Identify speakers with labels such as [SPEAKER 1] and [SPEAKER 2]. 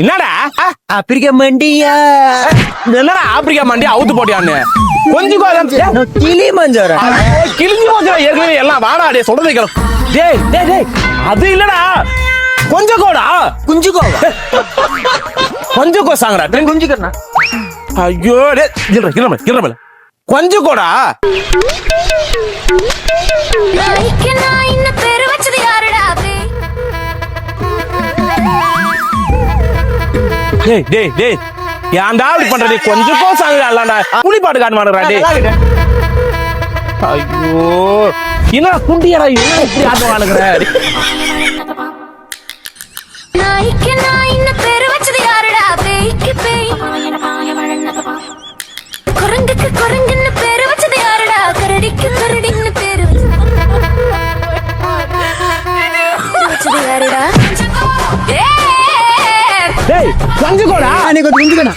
[SPEAKER 1] என்னடா
[SPEAKER 2] ஆப்பிரிக்க மண்டியா
[SPEAKER 1] என்னடா ஆப்பிரிக்கா மண்டி அவுத்து போட்டியான்னு கொஞ்சம்
[SPEAKER 2] கிளி மஞ்சரா
[SPEAKER 1] கிழிஞ்சு போச்சு ஏற்கனவே எல்லாம் வாடா டே சொல்றதை கேளு. டேய் டேய் டேய் அது இல்லடா கொஞ்சம் கோடா
[SPEAKER 2] குஞ்சுகோவா
[SPEAKER 1] கொஞ்சம் கோ சாங்கடா டேய்
[SPEAKER 2] குஞ்சுக்கண்ணா
[SPEAKER 1] ஐயோ டே கிளம்ப கொஞ்சம் கோடா
[SPEAKER 3] நாய்க்கு நாயின்னு பேரு வச்சது யாருடா
[SPEAKER 1] டேய் டேய் டேய் ஏன்டா இப்படி பண்றது கொஞ்சம் கோ சாங்கடா இல்லடா புலி பாட்டு காட்ட மாட்டேங்கடா டேய் ஐயோ என்ன குண்டியடா இப்படி ஆட்ட வாங்குற
[SPEAKER 3] நாய்க்கு நாயின்னு பேரு வச்சது யாருடா பேய்க்கு பேய் குரங்குக்கு குரங்குன்னு பேரு வச்சது யாருடா கரடிக்கு கரடின்னு பேரு வச்சது யாருடா
[SPEAKER 1] டேய் கொஞ்சம் கோடா
[SPEAKER 2] நீ கொஞ்சம் குஞ்சுக்கண்ணா